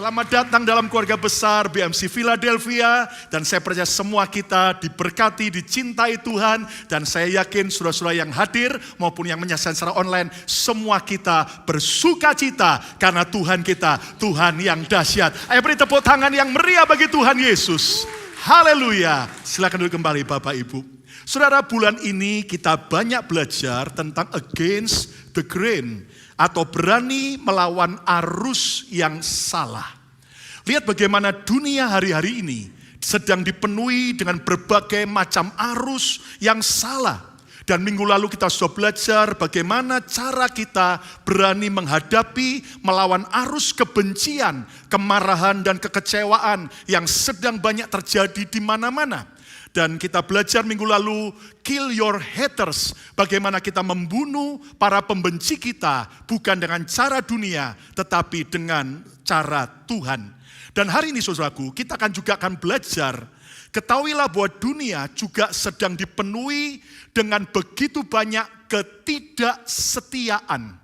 Selamat datang dalam keluarga besar BMC Philadelphia. Dan saya percaya semua kita diberkati, dicintai Tuhan. Dan saya yakin saudara-saudara yang hadir maupun yang menyaksikan secara online, semua kita bersuka cita karena Tuhan kita, Tuhan yang dahsyat. Ayo beri tepuk tangan yang meriah bagi Tuhan Yesus. Haleluya. Silakan duduk kembali Bapak Ibu. Saudara, bulan ini kita banyak belajar tentang against the grain, atau berani melawan arus yang salah. Lihat bagaimana dunia hari-hari ini sedang dipenuhi dengan berbagai macam arus yang salah. Dan minggu lalu kita sudah belajar bagaimana cara kita berani menghadapi, melawan arus kebencian, kemarahan dan kekecewaan yang sedang banyak terjadi di mana-mana. Dan kita belajar minggu lalu, kill your haters. Bagaimana kita membunuh para pembenci kita, bukan dengan cara dunia, tetapi dengan cara Tuhan. Dan hari ini saudaraku, kita juga akan belajar, ketahuilah bahwa dunia juga sedang dipenuhi dengan begitu banyak ketidaksetiaan.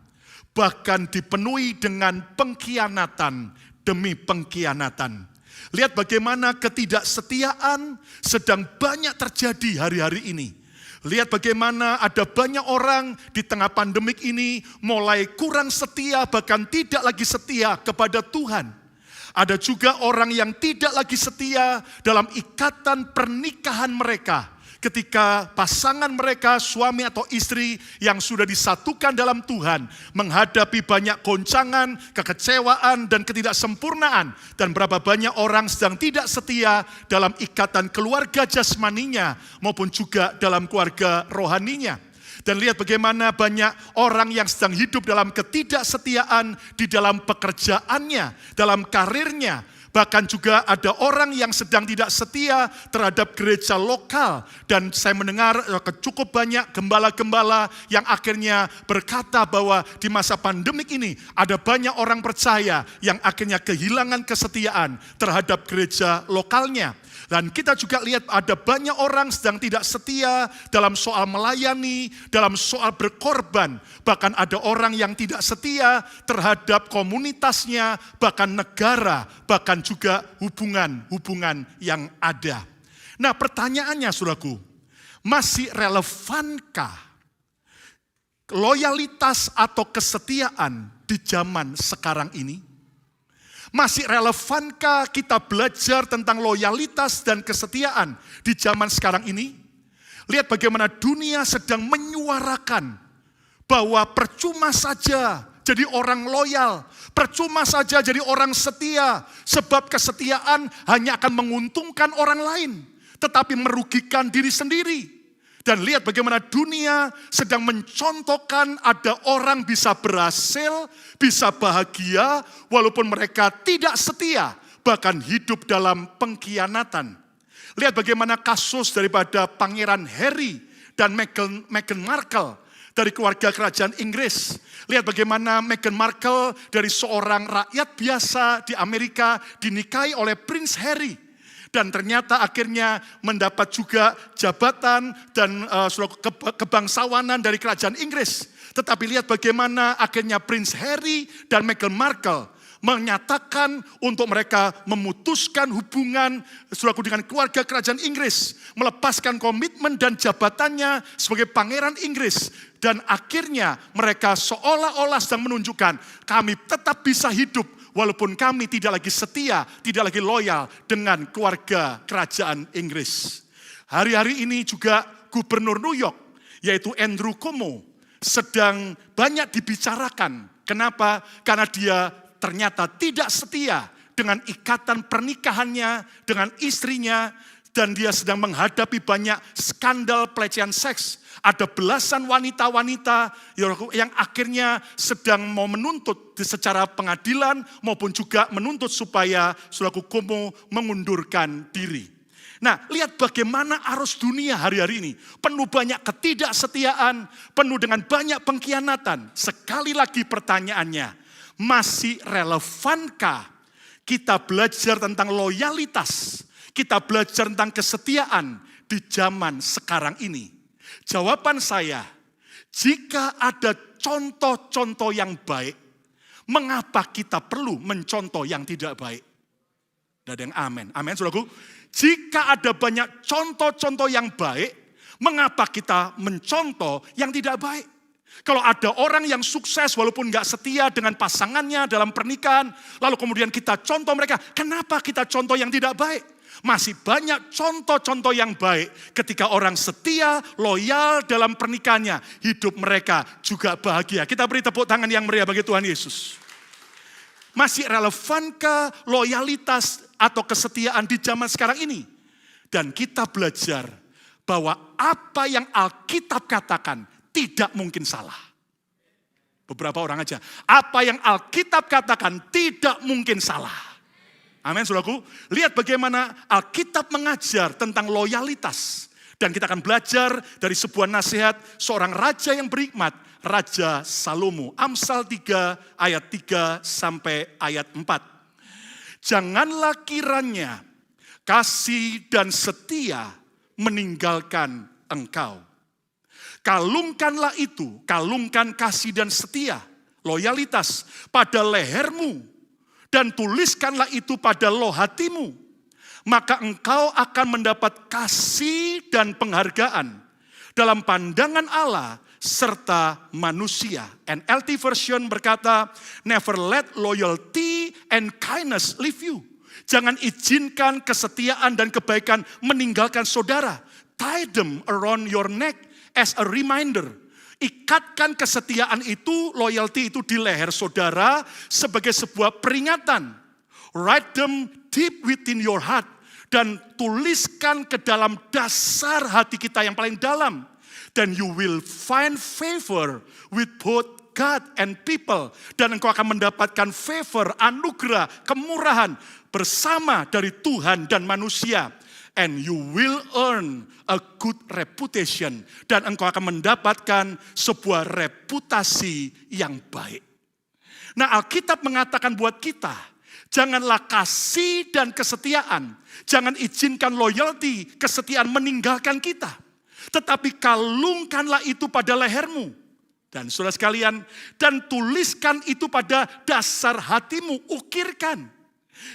Bahkan dipenuhi dengan pengkhianatan demi pengkhianatan. Lihat bagaimana ketidaksetiaan sedang banyak terjadi hari-hari ini. Lihat bagaimana ada banyak orang di tengah pandemik ini mulai kurang setia, bahkan tidak lagi setia kepada Tuhan. Ada juga orang yang tidak lagi setia dalam ikatan pernikahan mereka. Ketika pasangan mereka, suami atau istri yang sudah disatukan dalam Tuhan, menghadapi banyak goncangan, kekecewaan, dan ketidaksempurnaan. Dan berapa banyak orang sedang tidak setia dalam ikatan keluarga jasmaninya, maupun juga dalam keluarga rohaninya. Dan lihat bagaimana banyak orang yang sedang hidup dalam ketidaksetiaan di dalam pekerjaannya, dalam karirnya. Bahkan juga ada orang yang sedang tidak setia terhadap gereja lokal. Dan saya mendengar cukup banyak gembala-gembala yang akhirnya berkata bahwa di masa pandemik ini ada banyak orang percaya yang akhirnya kehilangan kesetiaan terhadap gereja lokalnya. Dan kita juga lihat ada banyak orang sedang tidak setia dalam soal melayani, dalam soal berkorban. Bahkan ada orang yang tidak setia terhadap komunitasnya, bahkan negara, bahkan juga hubungan-hubungan yang ada. Nah, pertanyaannya saudaraku, masih relevankah loyalitas atau kesetiaan di zaman sekarang ini? Masih relevankah kita belajar tentang loyalitas dan kesetiaan di zaman sekarang ini? Lihat bagaimana dunia sedang menyuarakan bahwa percuma saja jadi orang loyal, percuma saja jadi orang setia, sebab kesetiaan hanya akan menguntungkan orang lain, tetapi merugikan diri sendiri. Dan lihat bagaimana dunia sedang mencontohkan ada orang bisa berhasil, bisa bahagia, walaupun mereka tidak setia, bahkan hidup dalam pengkhianatan. Lihat bagaimana kasus daripada Pangeran Harry dan Meghan Markle dari keluarga kerajaan Inggris. Lihat bagaimana Meghan Markle dari seorang rakyat biasa di Amerika dinikahi oleh Prince Harry. Dan ternyata akhirnya mendapat juga jabatan dan kebangsawanan dari kerajaan Inggris. Tetapi lihat bagaimana akhirnya Prince Harry dan Meghan Markle menyatakan untuk mereka memutuskan hubungan dengan keluarga kerajaan Inggris, melepaskan komitmen dan jabatannya sebagai pangeran Inggris. Dan akhirnya mereka seolah-olah sedang menunjukkan kami tetap bisa hidup walaupun kami tidak lagi setia, tidak lagi loyal dengan keluarga kerajaan Inggris. Hari-hari ini juga Gubernur New York, yaitu Andrew Cuomo, sedang banyak dibicarakan. Kenapa? Karena dia ternyata tidak setia dengan ikatan pernikahannya dengan istrinya, dan dia sedang menghadapi banyak skandal pelecehan seks. Ada belasan wanita-wanita yang akhirnya sedang mau menuntut secara pengadilan maupun juga menuntut supaya saudaraku Cuomo mengundurkan diri. Nah, lihat bagaimana arus dunia hari-hari ini. Penuh banyak ketidaksetiaan, penuh dengan banyak pengkhianatan. Sekali lagi pertanyaannya, masih relevankah kita belajar tentang loyalitas, kita belajar tentang kesetiaan di zaman sekarang ini? Jawaban saya, jika ada contoh-contoh yang baik, Mengapa kita perlu mencontoh yang tidak baik? Tidak ada yang amin. Amin, saudaraku. Jika ada banyak contoh-contoh yang baik, mengapa kita mencontoh yang tidak baik? Kalau ada orang yang sukses walaupun nggak setia dengan pasangannya dalam pernikahan, lalu kemudian kita contoh mereka, kenapa kita contoh yang tidak baik? Masih banyak contoh-contoh yang baik ketika orang setia, loyal dalam pernikahannya, hidup mereka juga bahagia. Kita beri tepuk tangan yang meriah bagi Tuhan Yesus. Masih relevankah loyalitas atau kesetiaan di zaman sekarang ini? Dan kita belajar bahwa apa yang Alkitab katakan tidak mungkin salah. Beberapa orang aja. Apa yang Alkitab katakan tidak mungkin salah. Amin, saudaraku. Lihat bagaimana Alkitab mengajar tentang loyalitas. Dan kita akan belajar dari sebuah nasihat seorang raja yang berhikmat, Raja Salomo. Amsal 3 ayat 3 sampai ayat 4. Janganlah kiranya kasih dan setia meninggalkan engkau. Kalungkanlah itu, kalungkan kasih dan setia, loyalitas pada lehermu, dan tuliskanlah itu pada loh hatimu. Maka engkau akan mendapat kasih dan penghargaan dalam pandangan Allah serta manusia. NLT version berkata, never let loyalty and kindness leave you. Jangan izinkan kesetiaan dan kebaikan meninggalkan saudara. Tie them around your neck as a reminder. Ikatkan kesetiaan itu, loyalty itu di leher saudara sebagai sebuah peringatan. Write them deep within your heart. Dan tuliskan ke dalam dasar hati kita yang paling dalam. Then you will find favor with both God and people. Dan engkau akan mendapatkan favor, anugerah, kemurahan bersama dari Tuhan dan manusia. And you will earn a good reputation. Dan engkau akan mendapatkan sebuah reputasi yang baik. Nah, Alkitab mengatakan buat kita, janganlah kasih dan kesetiaan, jangan izinkan loyalty, kesetiaan meninggalkan kita. Tetapi kalungkanlah itu pada lehermu. Dan saudara sekalian, dan tuliskan itu pada dasar hatimu, ukirkan.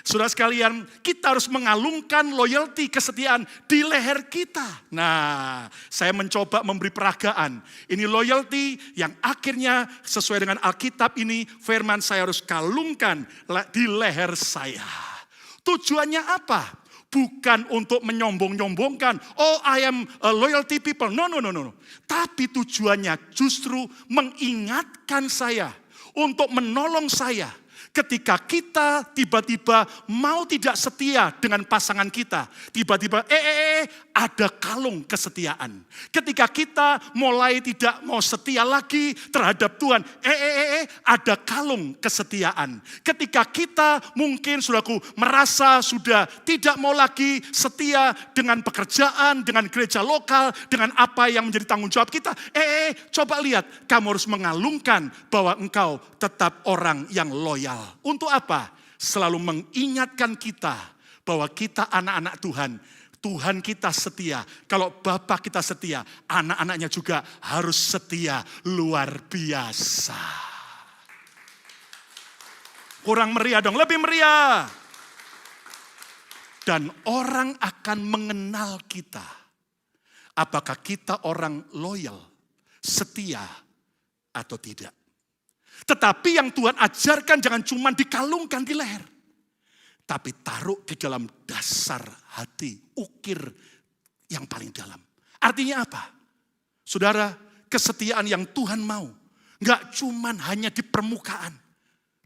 Saudara sekalian, kita harus mengalungkan loyalty, kesetiaan di leher kita. Nah, saya mencoba memberi peragaan. Ini loyalty yang akhirnya sesuai dengan Alkitab ini, firman saya harus kalungkan di leher saya. Tujuannya apa? Bukan untuk menyombong-nyombongkan, oh I am a loyalty people. No. Tapi tujuannya justru mengingatkan saya, untuk menolong saya. Ketika kita tiba-tiba mau tidak setia dengan pasangan kita. Tiba-tiba ada kalung kesetiaan. Ketika kita mulai tidak mau setia lagi terhadap Tuhan. Ada kalung kesetiaan. Ketika kita mungkin saudaraku merasa sudah tidak mau lagi setia dengan pekerjaan, dengan gereja lokal, dengan apa yang menjadi tanggung jawab kita. Coba lihat, kamu harus mengalungkan bahwa engkau tetap orang yang loyal. Untuk apa? Selalu mengingatkan kita bahwa kita anak-anak Tuhan. Tuhan kita setia. Kalau Bapa kita setia, anak-anaknya juga harus setia. Luar biasa. Kurang meriah dong, lebih meriah. Dan orang akan mengenal kita. Apakah kita orang loyal, setia, atau tidak. Tetapi yang Tuhan ajarkan jangan cuma dikalungkan di leher. Tapi taruh di dalam dasar hati, ukir yang paling dalam. Artinya apa? Saudara, kesetiaan yang Tuhan mau, gak cuma hanya di permukaan,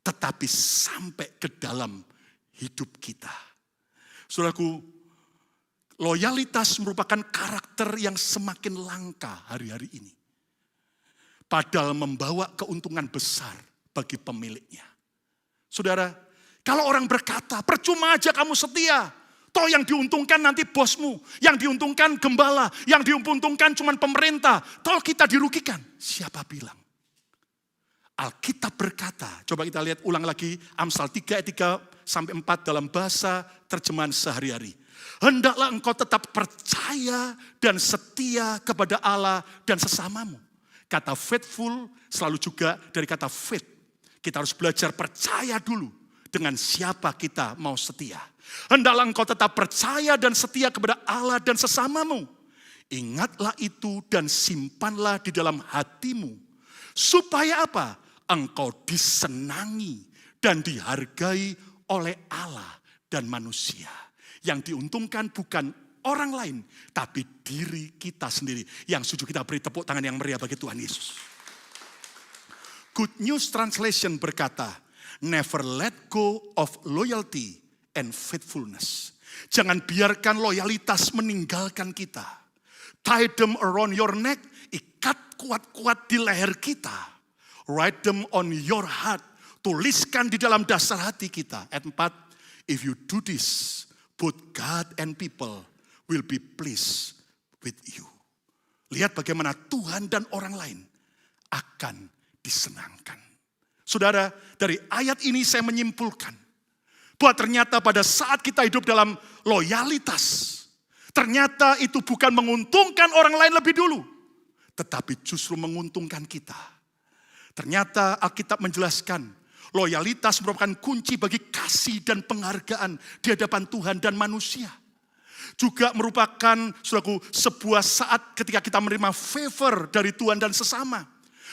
tetapi sampai ke dalam hidup kita. Saudaraku, loyalitas merupakan karakter yang semakin langka hari-hari ini. Padahal membawa keuntungan besar bagi pemiliknya. Saudara, kalau orang berkata, percuma aja kamu setia. Toh yang diuntungkan nanti bosmu, yang diuntungkan gembala, yang diuntungkan cuma pemerintah. Toh kita dirugikan. Siapa bilang? Alkitab berkata, coba kita lihat ulang lagi, Amsal 3 ayat 3-4 dalam bahasa terjemahan sehari-hari. Hendaklah engkau tetap percaya dan setia kepada Allah dan sesamamu. Kata faithful selalu juga dari kata faith. Kita harus belajar percaya dulu dengan siapa kita mau setia. Hendaklah engkau tetap percaya dan setia kepada Allah dan sesamamu. Ingatlah itu dan simpanlah di dalam hatimu. Supaya apa? Engkau disenangi dan dihargai oleh Allah dan manusia. Yang diuntungkan bukan orang lain, tapi diri kita sendiri. Yang setuju kita beri tepuk tangan yang meriah bagi Tuhan Yesus. Good News Translation berkata, never let go of loyalty and faithfulness. Jangan biarkan loyalitas meninggalkan kita. Tie them around your neck, ikat kuat-kuat di leher kita. Write them on your heart, tuliskan di dalam dasar hati kita. Ayat 4, if you do this, both God and people will be pleased with you. Lihat bagaimana Tuhan dan orang lain akan disenangkan. Saudara, dari ayat ini saya menyimpulkan bahwa ternyata pada saat kita hidup dalam loyalitas, ternyata itu bukan menguntungkan orang lain lebih dulu, tetapi justru menguntungkan kita. Ternyata Alkitab menjelaskan loyalitas merupakan kunci bagi kasih dan penghargaan di hadapan Tuhan dan manusia. Juga merupakan, saudaraku, sebuah saat ketika kita menerima favor dari Tuhan dan sesama.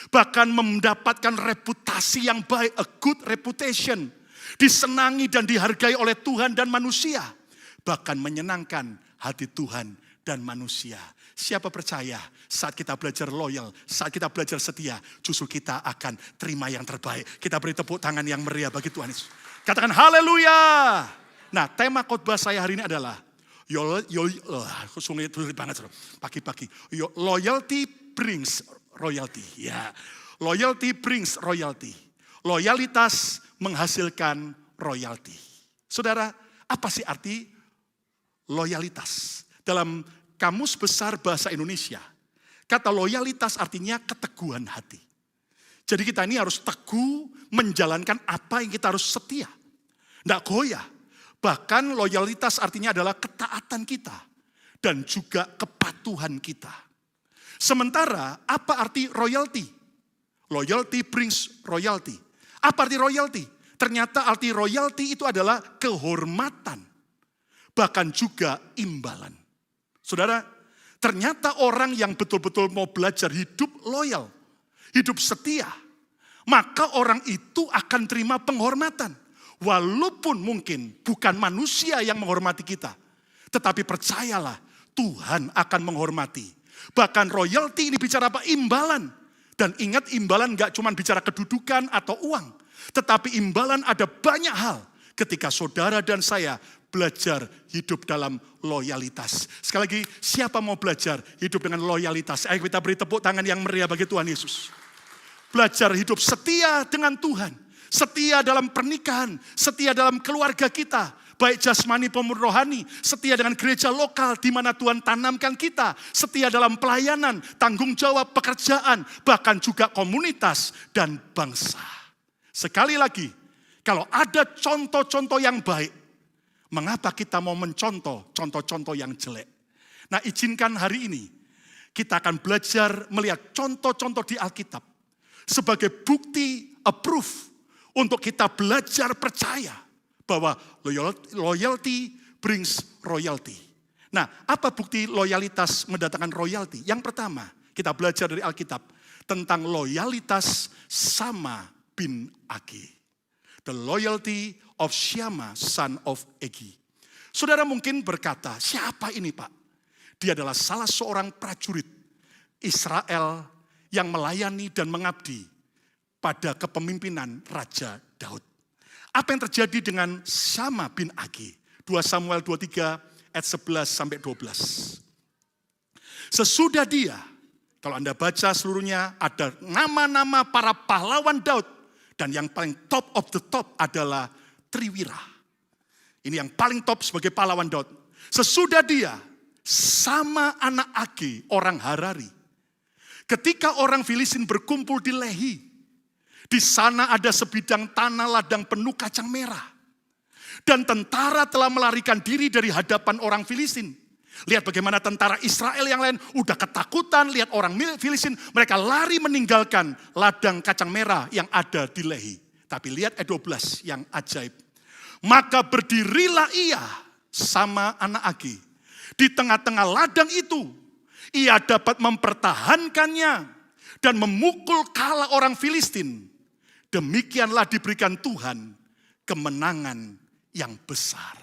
Bahkan mendapatkan reputasi yang baik, a good reputation. Disenangi dan dihargai oleh Tuhan dan manusia. Bahkan menyenangkan hati Tuhan dan manusia. Siapa percaya saat kita belajar loyal, saat kita belajar setia, justru kita akan terima yang terbaik. Kita beri tepuk tangan yang meriah bagi Tuhan Yesus. Katakan haleluya. Nah, tema khotbah saya hari ini adalah pagi-pagi. Loyalty brings royalty. Ya, loyalty brings royalty. Loyalitas menghasilkan royalty. Saudara, apa sih arti loyalitas? Dalam Kamus Besar Bahasa Indonesia, kata loyalitas artinya keteguhan hati. Jadi kita ini harus teguh menjalankan apa yang kita harus setia. Tidak goyah. Bahkan loyalitas artinya adalah ketaatan kita. Dan juga kepatuhan kita. Sementara apa arti royalty? Loyalty brings royalty. Apa arti royalty? Ternyata arti royalty itu adalah kehormatan. Bahkan juga imbalan. Saudara, ternyata orang yang betul-betul mau belajar hidup loyal, hidup setia, maka orang itu akan terima penghormatan. Walaupun mungkin bukan manusia yang menghormati kita, tetapi percayalah Tuhan akan menghormati. Bahkan royalty ini bicara apa? Imbalan. Dan ingat, imbalan gak cuma bicara kedudukan atau uang, tetapi imbalan ada banyak hal ketika saudara dan saya belajar hidup dalam loyalitas. Sekali lagi, siapa mau belajar hidup dengan loyalitas? Ayo kita beri tepuk tangan yang meriah bagi Tuhan Yesus. Belajar hidup setia dengan Tuhan. Setia dalam pernikahan. Setia dalam keluarga kita. Baik jasmani maupun rohani. Setia dengan gereja lokal di mana Tuhan tanamkan kita. Setia dalam pelayanan, tanggung jawab, pekerjaan. Bahkan juga komunitas dan bangsa. Sekali lagi, kalau ada contoh-contoh yang baik, mengapa kita mau mencontoh contoh-contoh yang jelek? Nah, izinkan hari ini kita akan belajar melihat contoh-contoh di Alkitab sebagai bukti, proof untuk kita belajar percaya bahwa loyalty brings royalty. Nah, apa bukti loyalitas mendatangkan royalty? Yang pertama, kita belajar dari Alkitab tentang loyalitas Sama bin Agi. The loyalty of Syama, son of Egi. Saudara mungkin berkata, siapa ini Pak? Dia adalah salah seorang prajurit Israel yang melayani dan mengabdi pada kepemimpinan Raja Daud. Apa yang terjadi dengan Syama bin Agi? 2 Samuel 23 ayat 11 sampai 12. Sesudah dia, kalau Anda baca seluruhnya, ada nama-nama para pahlawan Daud. Dan yang paling top of the top adalah Triwira. Ini yang paling top sebagai pahlawan Daud. Sesudah dia, sama anak Agi, orang Harari. Ketika orang Filistin berkumpul di Lehi, di sana ada sebidang tanah ladang penuh kacang merah. Dan tentara telah melarikan diri dari hadapan orang Filistin. Lihat bagaimana tentara Israel yang lain udah ketakutan, lihat orang Filistin, mereka lari meninggalkan ladang kacang merah yang ada di Lehi. Tapi lihat ayat 12 yang ajaib. Maka berdirilah ia sama anak Age. Di tengah-tengah ladang itu, ia dapat mempertahankannya dan memukul kala orang Filistin. Demikianlah diberikan Tuhan kemenangan yang besar.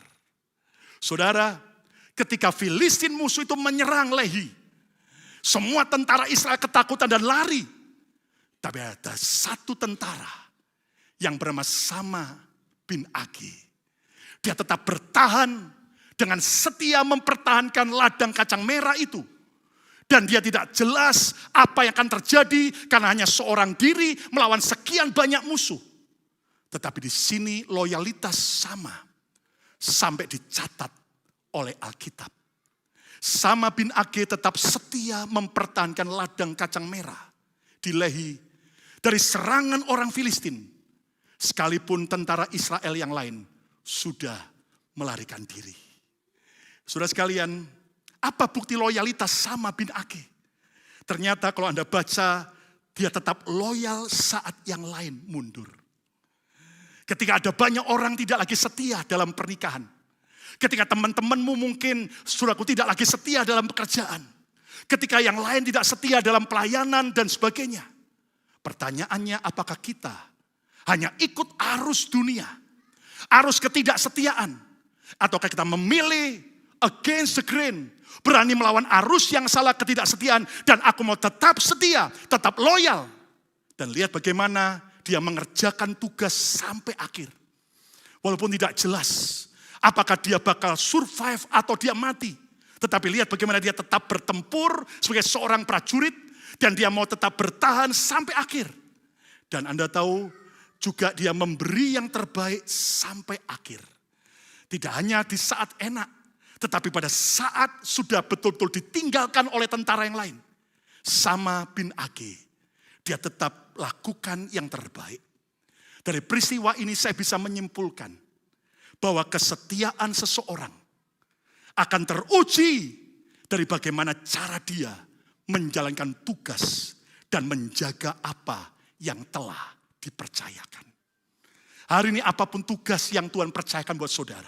Saudara, ketika Filistin musuh itu menyerang Lehi, semua tentara Israel ketakutan dan lari. Tapi ada satu tentara yang bernama Sama bin Age. Dia tetap bertahan dengan setia mempertahankan ladang kacang merah itu. Dan dia tidak jelas apa yang akan terjadi karena hanya seorang diri melawan sekian banyak musuh. Tetapi di sini loyalitas Sama sampai dicatat oleh Alkitab. Sama bin Age tetap setia mempertahankan ladang kacang merah di Lehi dari serangan orang Filistin. Sekalipun tentara Israel yang lain sudah melarikan diri. Saudara sekalian, apa bukti loyalitas Sama bin Age? Ternyata kalau Anda baca, dia tetap loyal saat yang lain mundur. Ketika ada banyak orang tidak lagi setia dalam pernikahan. Ketika teman-temanmu mungkin, saudaraku, tidak lagi setia dalam pekerjaan. Ketika yang lain tidak setia dalam pelayanan dan sebagainya. Pertanyaannya, apakah kita hanya ikut arus dunia, arus ketidaksetiaan, ataukah kita memilih against the grain, berani melawan arus yang salah ketidaksetiaan, dan aku mau tetap setia, tetap loyal. Dan lihat bagaimana dia mengerjakan tugas sampai akhir. Walaupun tidak jelas apakah dia bakal survive atau dia mati. Tetapi lihat bagaimana dia tetap bertempur sebagai seorang prajurit. Dan dia mau tetap bertahan sampai akhir. Dan Anda tahu juga dia memberi yang terbaik sampai akhir. Tidak hanya di saat enak. Tetapi pada saat sudah betul-betul ditinggalkan oleh tentara yang lain. Sama bin Age. Dia tetap lakukan yang terbaik. Dari peristiwa ini saya bisa menyimpulkan. Bahwa kesetiaan seseorang akan teruji dari bagaimana cara dia menjalankan tugas dan menjaga apa yang telah dipercayakan. Hari ini apapun tugas yang Tuhan percayakan buat saudara.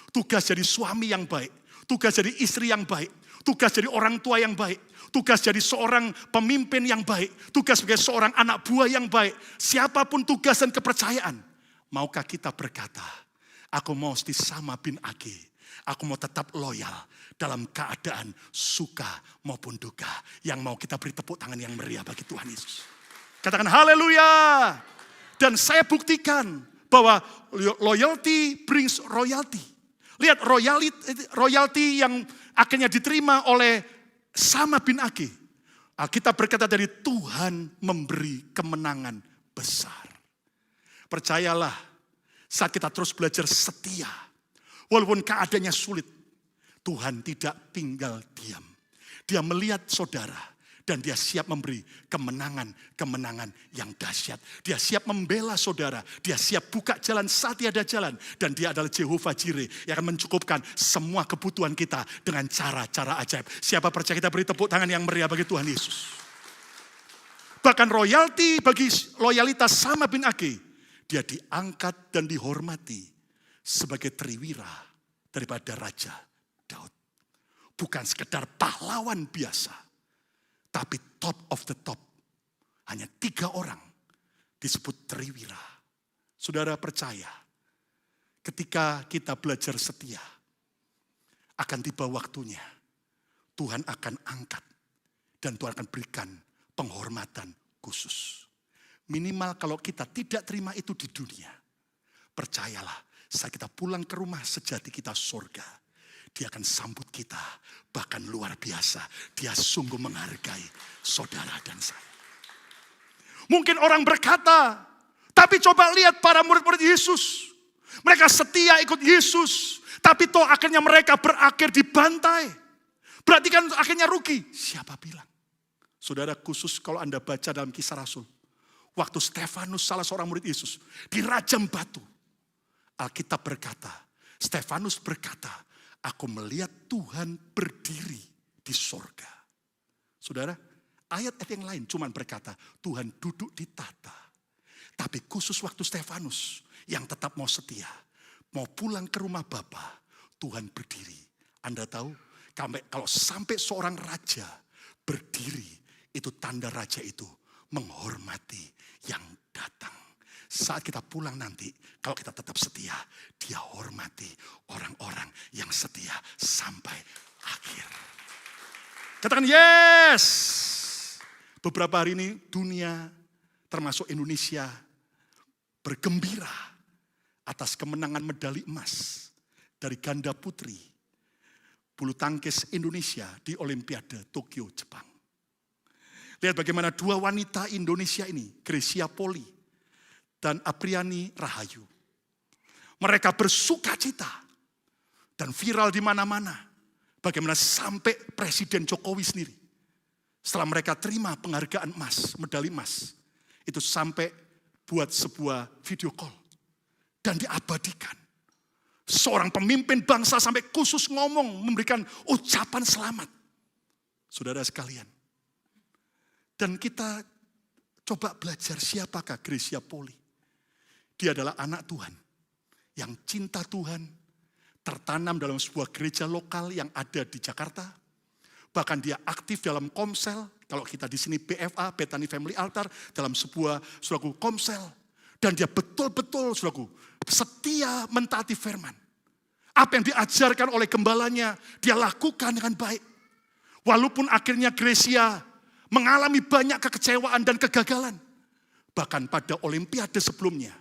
Tugas jadi suami yang baik, tugas jadi istri yang baik, tugas jadi orang tua yang baik, tugas jadi seorang pemimpin yang baik, tugas sebagai seorang anak buah yang baik. Siapapun tugas dan kepercayaan, maukah kita berkata, aku mau seperti Sama bin Age. Aku mau tetap loyal dalam keadaan suka maupun duka. Yang mau kita beri tepuk tangan yang meriah bagi Tuhan Yesus. Katakan haleluya. Dan saya buktikan bahwa loyalty brings royalty. Lihat royalty yang akhirnya diterima oleh Sama bin Age. Alkitab berkata dari Tuhan memberi kemenangan besar. Percayalah saat kita terus belajar setia. Walaupun keadaannya sulit, Tuhan tidak tinggal diam. Dia melihat saudara dan dia siap memberi kemenangan yang dahsyat. Dia siap membela saudara, dia siap buka jalan saat tiada jalan. Dan dia adalah Jehovah Jireh yang akan mencukupkan semua kebutuhan kita dengan cara-cara ajaib. Siapa percaya, kita beri tepuk tangan yang meriah bagi Tuhan Yesus. Bahkan royalti bagi loyalitas Sama bin Age, dia diangkat dan dihormati sebagai triwira daripada Raja Daud. Bukan sekedar pahlawan biasa, tapi top of the top. Hanya 3 orang disebut triwira. Saudara percaya, ketika kita belajar setia, akan tiba waktunya Tuhan akan angkat dan Tuhan akan berikan penghormatan khusus. Minimal kalau kita tidak terima itu di dunia, percayalah, saat kita pulang ke rumah sejati kita surga, dia akan sambut kita bahkan luar biasa. Dia sungguh menghargai saudara dan saya. Mungkin orang berkata, tapi coba lihat para murid-murid Yesus. Mereka setia ikut Yesus, tapi toh akhirnya mereka berakhir dibantai. Berarti kan akhirnya rugi. Siapa bilang? Saudara, khusus kalau Anda baca dalam Kisah Rasul, waktu Stefanus salah seorang murid Yesus dirajam batu, Alkitab berkata, Stefanus berkata, aku melihat Tuhan berdiri di sorga. Saudara, ayat-ayat yang lain cuma berkata, Tuhan duduk di tahta. Tapi khusus waktu Stefanus yang tetap mau setia, mau pulang ke rumah Bapa, Tuhan berdiri. Anda tahu, kalau sampai seorang raja berdiri, itu tanda raja itu menghormati yang datang. Saat kita pulang nanti, kalau kita tetap setia, dia hormati orang-orang yang setia sampai akhir. Katakan yes. Beberapa hari ini dunia, termasuk Indonesia, bergembira atas kemenangan medali emas dari ganda putri bulu tangkis Indonesia di Olimpiade Tokyo, Jepang. Lihat bagaimana dua wanita Indonesia ini, Grecia Poli dan Apriani Rahayu. Mereka bersuka cita dan viral di mana-mana. Bagaimana sampai Presiden Jokowi sendiri, setelah mereka terima penghargaan emas, medali emas, itu sampai buat sebuah video call dan diabadikan. Seorang pemimpin bangsa sampai khusus ngomong, memberikan ucapan selamat. Saudara sekalian. Dan kita coba belajar siapakah Grecia Poli. Dia adalah anak Tuhan yang cinta Tuhan, tertanam dalam sebuah gereja lokal yang ada di Jakarta. Bahkan dia aktif dalam komsel, kalau kita di sini BFA, Bethany Family Altar, dalam sebuah saudaraku komsel. Dan dia betul-betul saudaraku setia mentaati firman. Apa yang diajarkan oleh gembalanya, dia lakukan dengan baik. Walaupun akhirnya Grecia mengalami banyak kekecewaan dan kegagalan. Bahkan pada Olimpiade sebelumnya,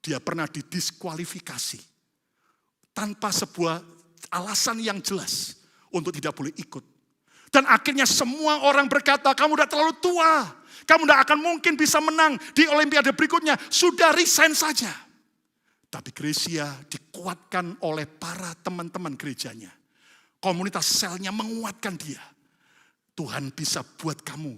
dia pernah didiskualifikasi tanpa sebuah alasan yang jelas untuk tidak boleh ikut. Dan akhirnya semua orang berkata, kamu udah terlalu tua. Kamu tidak akan mungkin bisa menang di Olimpiade berikutnya. Sudah resign saja. Tapi Grecia dikuatkan oleh para teman-teman gerejanya. Komunitas selnya menguatkan dia. Tuhan bisa buat kamu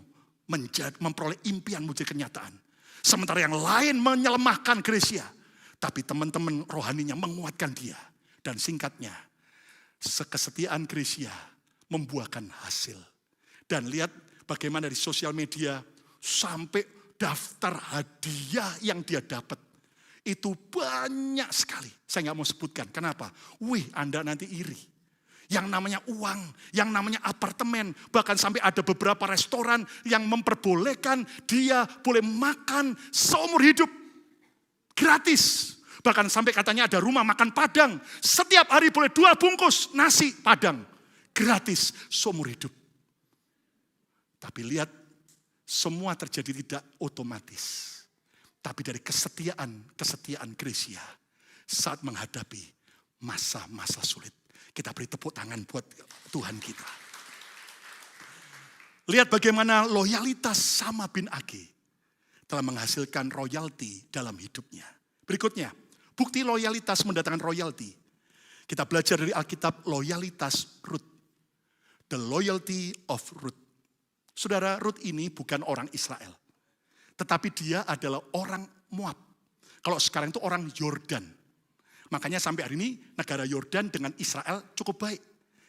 memperoleh impianmu jadi kenyataan. Sementara yang lain menyelemahkan Grecia. Tapi teman-teman rohaninya menguatkan dia. Dan singkatnya, kesetiaan Grecia membuahkan hasil. Dan lihat bagaimana di sosial media sampai daftar hadiah yang dia dapat. Itu banyak sekali. Saya nggak mau sebutkan. Kenapa? Anda nanti iri. Yang namanya uang, yang namanya apartemen. Bahkan sampai ada beberapa restoran yang memperbolehkan dia boleh makan seumur hidup. Gratis. Bahkan sampai katanya ada rumah makan Padang. Setiap hari boleh 2 bungkus nasi Padang. Gratis seumur hidup. Tapi lihat, semua terjadi tidak otomatis. Tapi dari kesetiaan Grecia saat menghadapi masa-masa sulit. Kita beri tepuk tangan buat Tuhan kita. Lihat bagaimana loyalitas Sama bin Age telah menghasilkan royalti dalam hidupnya. Berikutnya, bukti loyalitas mendatangkan royalti. Kita belajar dari Alkitab loyalitas Rut. The loyalty of Ruth. Saudara, Ruth ini bukan orang Israel. Tetapi dia adalah orang Moab. Kalau sekarang itu orang Yordan. Makanya sampai hari ini negara Yordan dengan Israel cukup baik.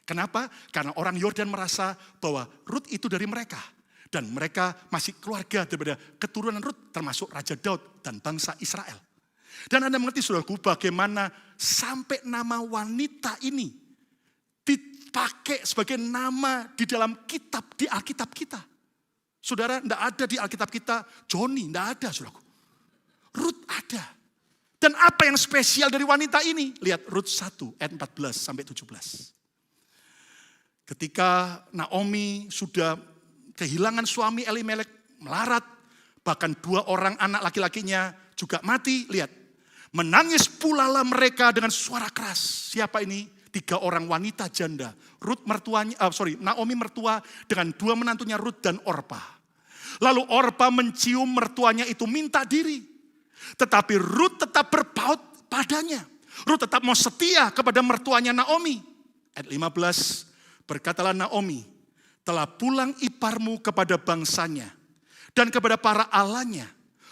Kenapa? Karena orang Yordan merasa bahwa Ruth itu dari mereka. Dan mereka masih keluarga daripada keturunan Ruth, termasuk Raja Daud dan bangsa Israel. Dan Anda mengerti saudaraku bagaimana sampai nama wanita ini dipakai sebagai nama di dalam kitab, di Alkitab kita. Saudara, tidak ada di Alkitab kita Joni, tidak ada saudaraku. Ruth ada. Dan apa yang spesial dari wanita ini? Lihat Rut 1 ayat 14 sampai 17. Ketika Naomi sudah kehilangan suami Elimelek, melarat, bahkan 2 orang anak laki-lakinya juga mati, lihat. Menangis pula lah mereka dengan suara keras. Siapa ini? 3 orang wanita janda. Naomi mertua dengan 2 menantunya Rut dan Orpa. Lalu Orpa mencium mertuanya itu minta diri. Tetapi Rut tetap berpaut padanya. Rut tetap mau setia kepada mertuanya Naomi. Ayat 15, berkatalah Naomi, telah pulang iparmu kepada bangsanya dan kepada para allahnya.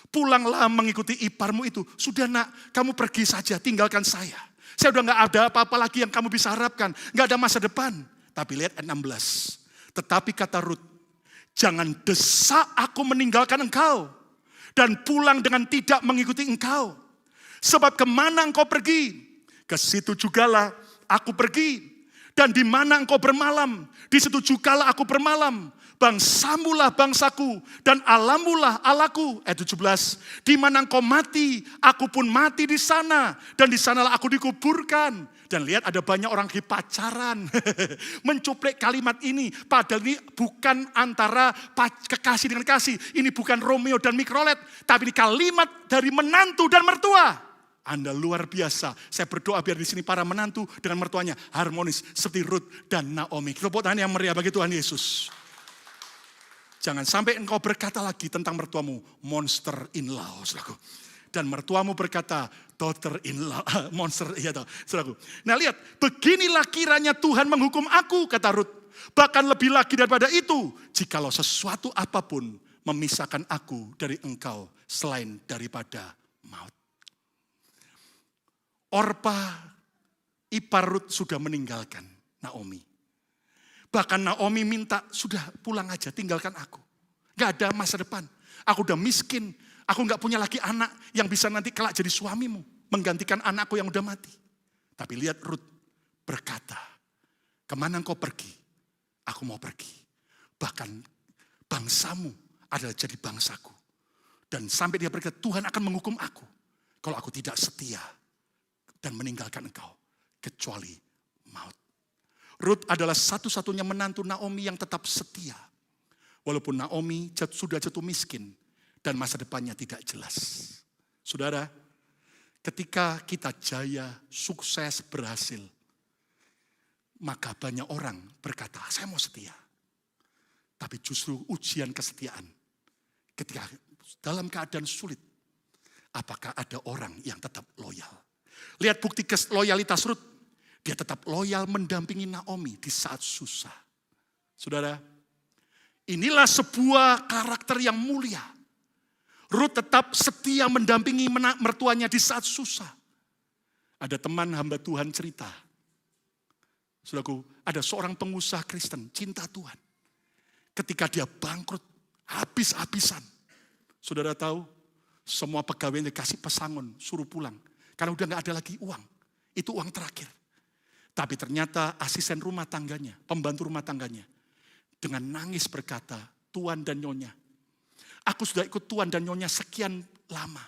Pulanglah mengikuti iparmu itu. Sudah nak, kamu pergi saja, tinggalkan saya. Saya udah gak ada apa-apa lagi yang kamu bisa harapkan. Gak ada masa depan. Tapi lihat ayat 16. Tetapi kata Rut, jangan desak aku meninggalkan engkau. dan pulang dengan tidak mengikuti engkau. Sebab kemana engkau pergi, ke situ jugalah aku pergi. Dan di mana engkau bermalam, di situ jugalah aku bermalam. Bangsamulah bangsaku, dan alamulah Allahku. Ayat 17, di mana engkau mati, aku pun mati di sana. Dan di sanalah aku dikuburkan. Dan lihat ada banyak orang lagi pacaran. Mencuplek kalimat ini. Padahal ini bukan antara kekasih dengan kasih. Ini bukan Romeo dan Mikrolet. Tapi ini kalimat dari menantu dan mertua. Anda luar biasa. Saya berdoa biar di sini para menantu dengan mertuanya harmonis seperti Ruth dan Naomi. Tepuk tangan yang meriah bagi Tuhan Yesus. Jangan sampai engkau berkata lagi tentang mertuamu, monster in law, saudaraku. Dan mertuamu berkata, daughter in law, monster, iya toh, saudaraku. Nah lihat, beginilah kiranya Tuhan menghukum aku, kata Ruth. Bahkan lebih lagi daripada itu, jikalau sesuatu apapun memisahkan aku dari engkau selain daripada maut. Orpa, ipar Ruth sudah meninggalkan Naomi. Bahkan Naomi minta, sudah pulang aja, tinggalkan aku. Gak ada masa depan. Aku udah miskin. Aku gak punya lagi anak yang bisa nanti kelak jadi suamimu. Menggantikan anakku yang udah mati. Tapi lihat Ruth berkata, kemana engkau pergi? Aku mau pergi. Bahkan bangsamu adalah jadi bangsaku. Dan sampai dia berkata, Tuhan akan menghukum aku. Kalau aku tidak setia dan meninggalkan engkau. Kecuali maut. Ruth adalah satu-satunya menantu Naomi yang tetap setia. Walaupun Naomi sudah jatuh miskin dan masa depannya tidak jelas. Saudara, ketika kita jaya, sukses, berhasil, maka banyak orang berkata, saya mau setia. Tapi justru ujian kesetiaan, ketika dalam keadaan sulit, apakah ada orang yang tetap loyal? Lihat bukti loyalitas Ruth. Dia tetap loyal mendampingi Naomi di saat susah. Saudara, inilah sebuah karakter yang mulia. Ruth tetap setia mendampingi mertuanya di saat susah. Ada teman hamba Tuhan cerita. Saudaraku, ada seorang pengusaha Kristen, cinta Tuhan. Ketika dia bangkrut, habis-habisan. Saudara tahu, semua pegawai yang dikasih pesangon, suruh pulang. Karena udah gak ada lagi uang. Itu uang terakhir. Tapi ternyata asisten rumah tangganya, pembantu rumah tangganya, dengan nangis berkata, Tuan dan Nyonya, aku sudah ikut Tuan dan Nyonya sekian lama.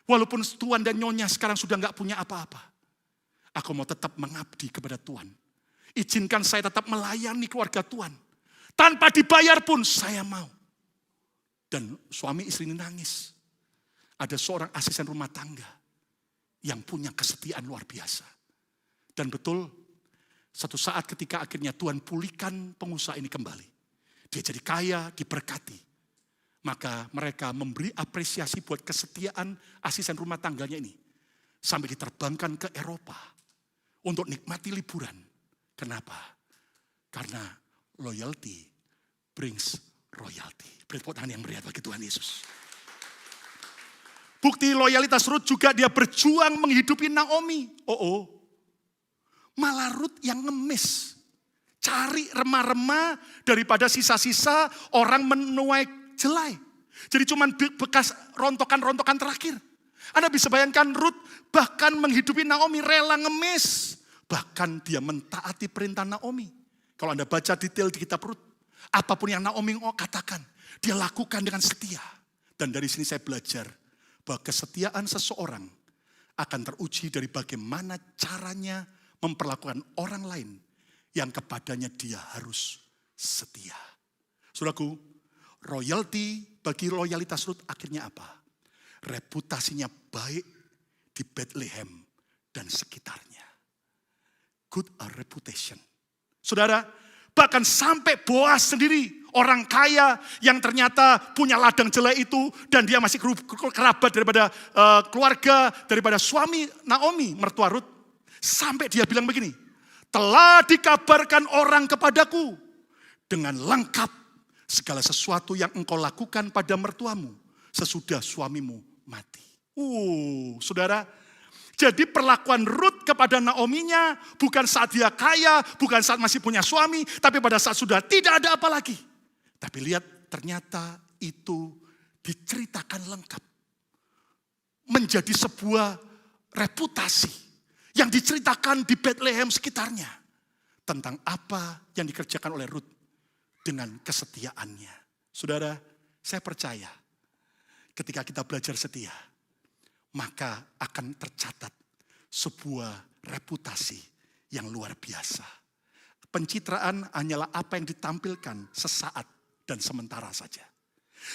Walaupun Tuan dan Nyonya sekarang sudah gak punya apa-apa. Aku mau tetap mengabdi kepada Tuan. Izinkan saya tetap melayani keluarga Tuan. Tanpa dibayar pun saya mau. Dan suami istri ini nangis. Ada seorang asisten rumah tangga yang punya kesetiaan luar biasa. Dan betul, satu saat ketika akhirnya Tuhan pulihkan pengusaha ini kembali. Dia jadi kaya, diberkati. Maka mereka memberi apresiasi buat kesetiaan asisten rumah tangganya ini. Sampai diterbangkan ke Eropa untuk nikmati liburan. Kenapa? Karena loyalty brings royalty. Beri tepuk tangan yang meriah bagi Tuhan Yesus. Bukti loyalitas Ruth juga dia berjuang menghidupi Naomi. Malah Ruth yang ngemis. Cari remah-remah daripada sisa-sisa orang menuai jelai. Jadi cuma bekas rontokan-rontokan terakhir. Anda bisa bayangkan Ruth bahkan menghidupi Naomi rela ngemis. Bahkan dia mentaati perintah Naomi. Kalau Anda baca detail di kitab Ruth. Apapun yang Naomi katakan. Dia lakukan dengan setia. Dan dari sini saya belajar. Bahwa kesetiaan seseorang akan teruji dari bagaimana caranya memperlakukan orang lain yang kepadanya dia harus setia. Saudaraku, royalty bagi loyalitas Ruth akhirnya apa? Reputasinya baik di Bethlehem dan sekitarnya. Good reputation. Saudara, bahkan sampai Boaz sendiri, orang kaya yang ternyata punya ladang jelai itu dan dia masih kerabat daripada keluarga, daripada suami Naomi, mertua Ruth. Sampai dia bilang begini, telah dikabarkan orang kepadaku dengan lengkap segala sesuatu yang engkau lakukan pada mertuamu sesudah suamimu mati. Saudara, jadi perlakuan Ruth kepada Naominya bukan saat dia kaya, bukan saat masih punya suami, tapi pada saat sudah tidak ada apa lagi. Tapi lihat ternyata itu diceritakan lengkap. Menjadi sebuah reputasi yang diceritakan di Bethlehem sekitarnya. Tentang apa yang dikerjakan oleh Rut dengan kesetiaannya. Saudara, saya percaya ketika kita belajar setia, maka akan tercatat sebuah reputasi yang luar biasa. Pencitraan hanyalah apa yang ditampilkan sesaat dan sementara saja.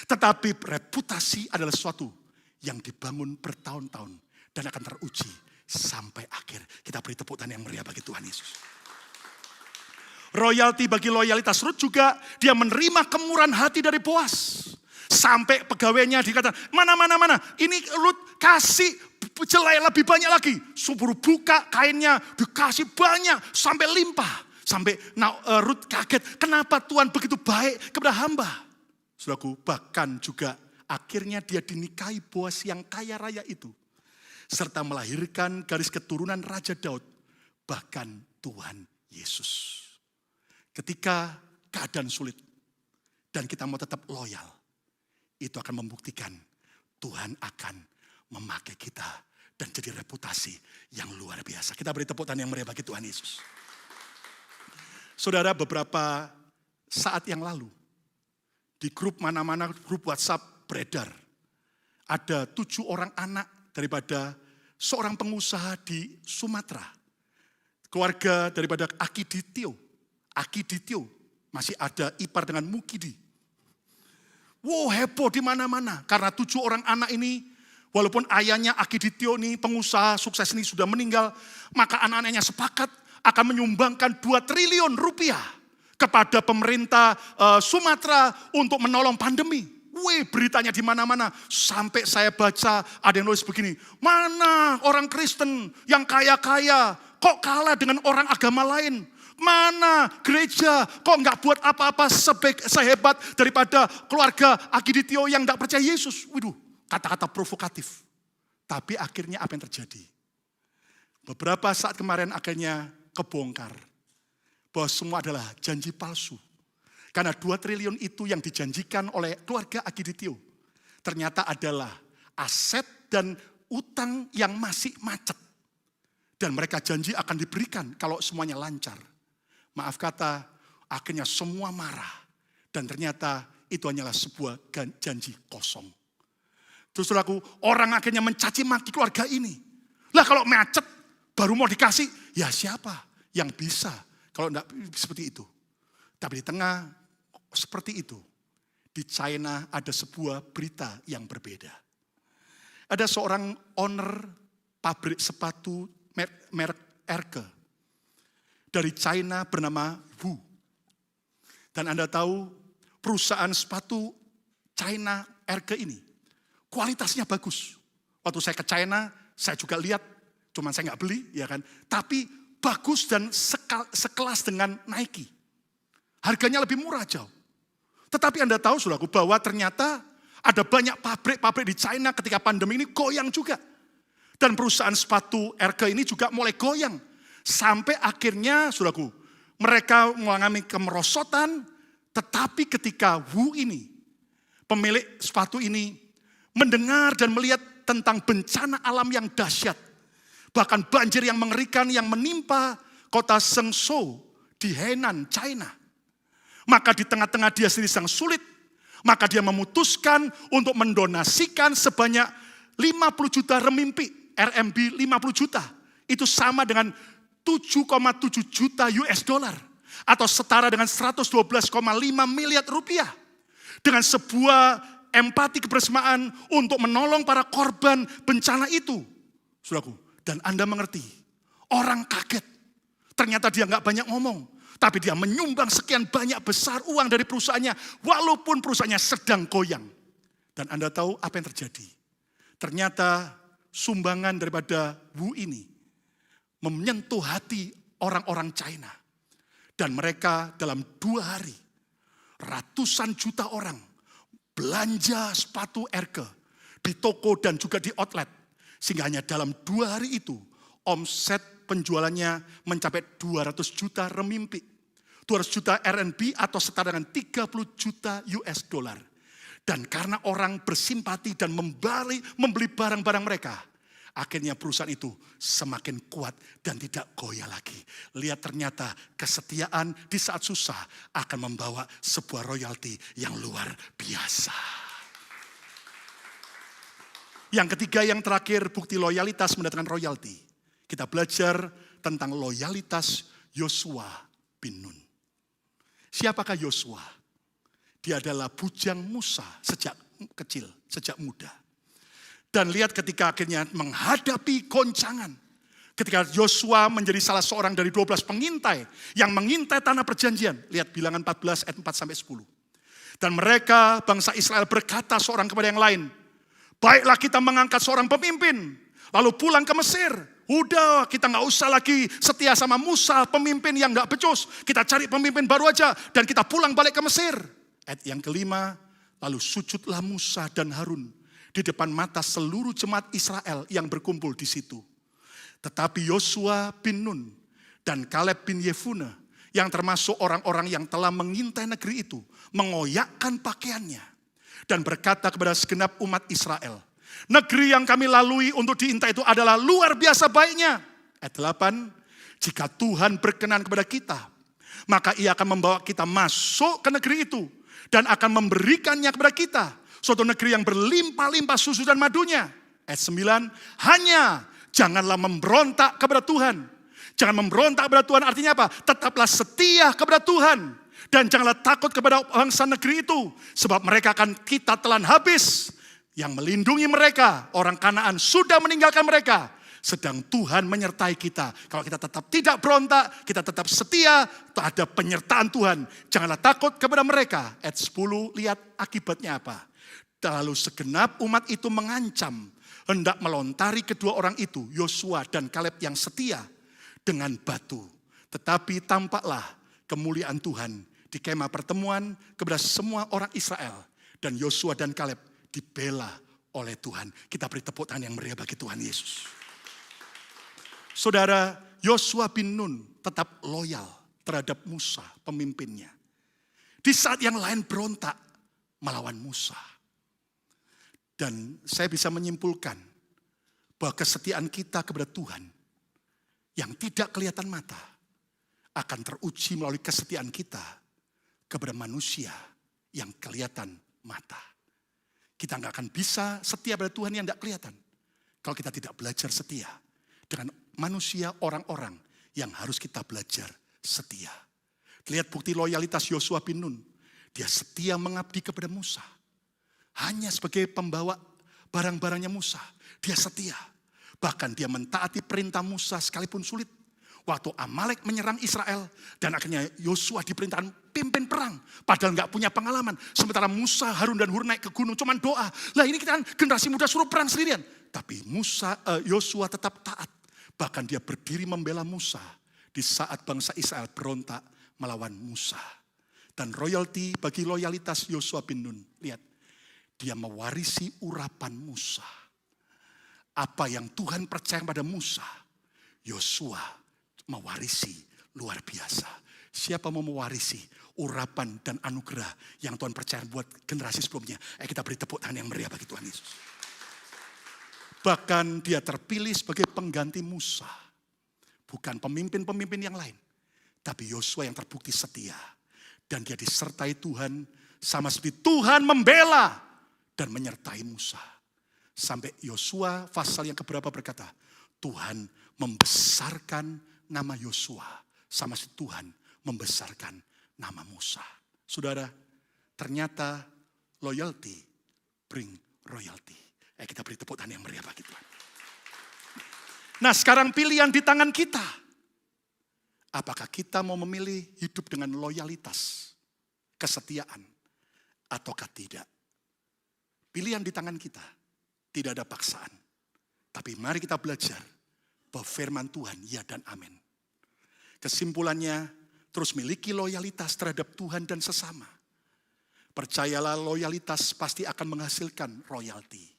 Tetapi reputasi adalah sesuatu yang dibangun bertahun-tahun dan akan teruji sampai akhir. Kita beri tepuk tangan yang meriah bagi Tuhan Yesus. Royalti bagi loyalitas Rut juga, dia menerima kemurahan hati dari Boaz. Sampai pegawainya dikatakan, mana. Ini Rut kasih jelai lebih banyak lagi. Subur buka kainnya, dikasih banyak sampai limpah. Sampai Rut kaget, kenapa Tuhan begitu baik kepada hamba. Saudaraku, bahkan juga akhirnya dia dinikahi Boaz yang kaya raya itu. Serta melahirkan garis keturunan Raja Daud, bahkan Tuhan Yesus. Ketika keadaan sulit dan kita mau tetap loyal, itu akan membuktikan Tuhan akan memakai kita dan jadi reputasi yang luar biasa. Kita beri tepuk tangan yang meriah bagi Tuhan Yesus. Saudara, beberapa saat yang lalu, di grup mana-mana, grup WhatsApp beredar, ada 7 orang anak daripada seorang pengusaha di Sumatera. Keluarga daripada Aki Ditio, masih ada ipar dengan Mukidi. Wow, heboh di mana-mana. Karena 7 orang anak ini, walaupun ayahnya Aki Ditio ini, pengusaha sukses ini sudah meninggal, maka anak-anaknya sepakat akan menyumbangkan 2 triliun rupiah kepada pemerintah Sumatera untuk menolong pandemi. Wih, beritanya di mana-mana. Sampai saya baca ada yang nulis begini, mana orang Kristen yang kaya-kaya kok kalah dengan orang agama lain? Mana gereja kok nggak buat apa-apa sehebat daripada keluarga Aki Ditio yang nggak percaya Yesus? Waduh, kata-kata provokatif. Tapi akhirnya apa yang terjadi? Beberapa saat kemarin akhirnya kebongkar bahwa semua adalah janji palsu. Karena 2 triliun itu yang dijanjikan oleh keluarga Aki Ditio ternyata adalah aset dan utang yang masih macet. Dan mereka janji akan diberikan kalau semuanya lancar. Maaf kata, akhirnya semua marah. Dan ternyata itu hanyalah sebuah janji kosong. Terus saudaraku, orang akhirnya mencaci maki keluarga ini. Lah kalau macet baru mau dikasih, ya siapa yang bisa kalau enggak seperti itu. Tapi di tengah seperti itu, di China ada sebuah berita yang berbeda. Ada seorang owner pabrik sepatu merek Erke dari China bernama Wu. Dan Anda tahu perusahaan sepatu China Erke ini kualitasnya bagus. Waktu saya ke China, saya juga lihat, cuman saya nggak beli, ya kan? Tapi bagus dan sekelas dengan Nike. Harganya lebih murah jauh. Tetapi Anda tahu, saudaraku, bahwa ternyata ada banyak pabrik-pabrik di China ketika pandemi ini goyang juga. Dan perusahaan sepatu Erke ini juga mulai goyang. Sampai akhirnya, saudaraku, mereka mengalami kemerosotan. Tetapi ketika Wu ini, pemilik sepatu ini, mendengar dan melihat tentang bencana alam yang dahsyat. Bahkan banjir yang mengerikan yang menimpa kota Zhengzhou di Henan, China. Maka di tengah-tengah dia sendiri sangat sulit. Maka dia memutuskan untuk mendonasikan sebanyak 50 juta renminbi, RMB 50 juta. Itu sama dengan 7,7 juta US dollar. Atau setara dengan 112,5 miliar rupiah. Dengan sebuah empati kebersamaan untuk menolong para korban bencana itu. Saudaraku, dan Anda mengerti, orang kaget. Ternyata dia nggak banyak ngomong. Tapi dia menyumbang sekian banyak besar uang dari perusahaannya. Walaupun perusahaannya sedang goyang. Dan Anda tahu apa yang terjadi. Ternyata sumbangan daripada Wu ini menyentuh hati orang-orang China. Dan mereka dalam 2 hari, ratusan juta orang belanja sepatu Erke di toko dan juga di outlet. Sehingga hanya dalam 2 hari itu, omset penjualannya mencapai 200 juta renminbi. 200 juta RMB atau setara dengan 30 juta US dollar. Dan karena orang bersimpati dan membeli barang-barang mereka, akhirnya perusahaan itu semakin kuat dan tidak goyah lagi. Lihat, ternyata kesetiaan di saat susah akan membawa sebuah royalti yang luar biasa. Yang ketiga, yang terakhir, bukti loyalitas mendatangkan royalti. Kita belajar tentang loyalitas Yosua bin Nun. Siapakah Yosua? Dia adalah bujang Musa sejak kecil, sejak muda. Dan lihat ketika akhirnya menghadapi goncangan. Ketika Yosua menjadi salah seorang dari 12 pengintai yang mengintai tanah perjanjian. Lihat Bilangan 14 ayat 4-10. Dan mereka, bangsa Israel, berkata seorang kepada yang lain, baiklah kita mengangkat seorang pemimpin, lalu pulang ke Mesir. Udah, kita gak usah lagi setia sama Musa, pemimpin yang gak becus. Kita cari pemimpin baru aja dan kita pulang balik ke Mesir. Ayat yang kelima, lalu sujudlah Musa dan Harun di depan mata seluruh jemaat Israel yang berkumpul di situ. Tetapi Yosua bin Nun dan Kaleb bin Yefune yang termasuk orang-orang yang telah mengintai negeri itu mengoyakkan pakaiannya dan berkata kepada segenap umat Israel, negeri yang kami lalui untuk diintai itu adalah luar biasa baiknya. Ayat 8, jika Tuhan berkenan kepada kita, maka ia akan membawa kita masuk ke negeri itu dan akan memberikannya kepada kita, suatu negeri yang berlimpah-limpah susu dan madunya. Ayat 9, hanya janganlah memberontak kepada Tuhan. Jangan memberontak kepada Tuhan artinya apa? Tetaplah setia kepada Tuhan. Dan janganlah takut kepada bangsa negeri itu, sebab mereka akan kita telan habis. Yang melindungi mereka, orang Kanaan sudah meninggalkan mereka. Sedang Tuhan menyertai kita. Kalau kita tetap tidak berontak, kita tetap setia, ada penyertaan Tuhan. Janganlah takut kepada mereka. Ayat 10, lihat akibatnya apa. Lalu segenap umat itu mengancam, hendak melontari kedua orang itu, Yosua dan Kaleb yang setia, dengan batu. Tetapi tampaklah kemuliaan Tuhan di kemah pertemuan kepada semua orang Israel. Dan Yosua dan Kaleb dibela oleh Tuhan. Kita beri tepuk tangan yang meriah bagi Tuhan Yesus. Saudara, Yosua bin Nun tetap loyal terhadap Musa, pemimpinnya. Di saat yang lain berontak melawan Musa. Dan saya bisa menyimpulkan bahwa kesetiaan kita kepada Tuhan yang tidak kelihatan mata akan teruji melalui kesetiaan kita kepada manusia yang kelihatan mata. Kita nggak akan bisa setia pada Tuhan yang tidak kelihatan kalau kita tidak belajar setia dengan manusia, orang-orang yang harus kita belajar setia. Lihat bukti loyalitas Yosua bin Nun. Dia setia mengabdi kepada Musa. Hanya sebagai pembawa barang-barangnya Musa. Dia setia. Bahkan dia mentaati perintah Musa sekalipun sulit. Waktu Amalek menyerang Israel. Dan akhirnya Yosua diperintahkan pimpin perang. Padahal gak punya pengalaman. Sementara Musa, Harun dan Hur naik ke gunung cuman doa. Lah ini kita kan generasi muda suruh perang sendirian. Tapi Yosua tetap taat. Bahkan dia berdiri membela Musa di saat bangsa Israel berontak melawan Musa. Dan royalti bagi loyalitas Yosua bin Nun. Lihat, dia mewarisi urapan Musa. Apa yang Tuhan percaya pada Musa, Yosua mewarisi luar biasa. Siapa mau mewarisi urapan dan anugerah yang Tuhan percaya buat generasi sebelumnya? Kita beri tepuk tangan yang meriah bagi Tuhan Yesus. Bahkan dia terpilih sebagai pengganti Musa. Bukan pemimpin-pemimpin yang lain. Tapi Yosua yang terbukti setia. Dan dia disertai Tuhan sama seperti Tuhan membela dan menyertai Musa. Sampai Yosua pasal yang keberapa berkata, Tuhan membesarkan nama Yosua. Sama seperti Tuhan membesarkan nama Musa. Saudara, ternyata loyalty bring royalty. Kita beri tepuk tangan yang meriah bagi Tuhan. Nah sekarang pilihan di tangan kita. Apakah kita mau memilih hidup dengan loyalitas, kesetiaan, ataukah tidak? Pilihan di tangan kita. Tidak ada paksaan. Tapi mari kita belajar bahwa firman Tuhan ya dan amin. Kesimpulannya, terus miliki loyalitas terhadap Tuhan dan sesama. Percayalah loyalitas pasti akan menghasilkan royalti.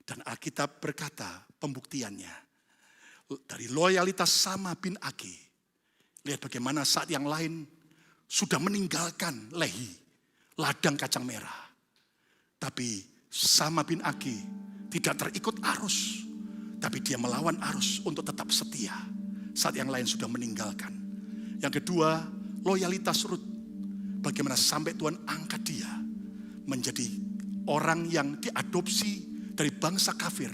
Dan Alkitab berkata pembuktiannya. Dari loyalitas Sama bin Agi. Lihat bagaimana saat yang lain sudah meninggalkan Lehi. Ladang kacang merah. Tapi Sama bin Agi tidak terikut arus, tapi dia melawan arus untuk tetap setia saat yang lain sudah meninggalkan. Yang kedua, loyalitas Rut. Bagaimana sampai Tuhan angkat dia menjadi orang yang diadopsi dari bangsa kafir,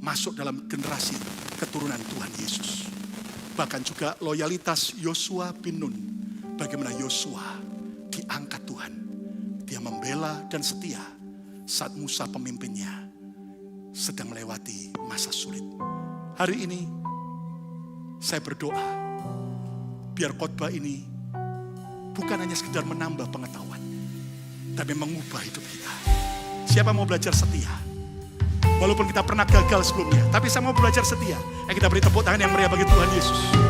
masuk dalam generasi keturunan Tuhan Yesus. Bahkan juga loyalitas Yosua bin Nun. Bagaimana Yosua diangkat Tuhan. Dia membela dan setia saat Musa pemimpinnya sedang melewati masa sulit. Hari ini saya berdoa, biar khotbah ini bukan hanya sekedar menambah pengetahuan, tapi mengubah hidup kita. Siapa mau belajar setia? Walaupun kita pernah gagal sebelumnya, tapi saya mau belajar setia. Kita beri tepuk tangan yang meriah bagi Tuhan Yesus.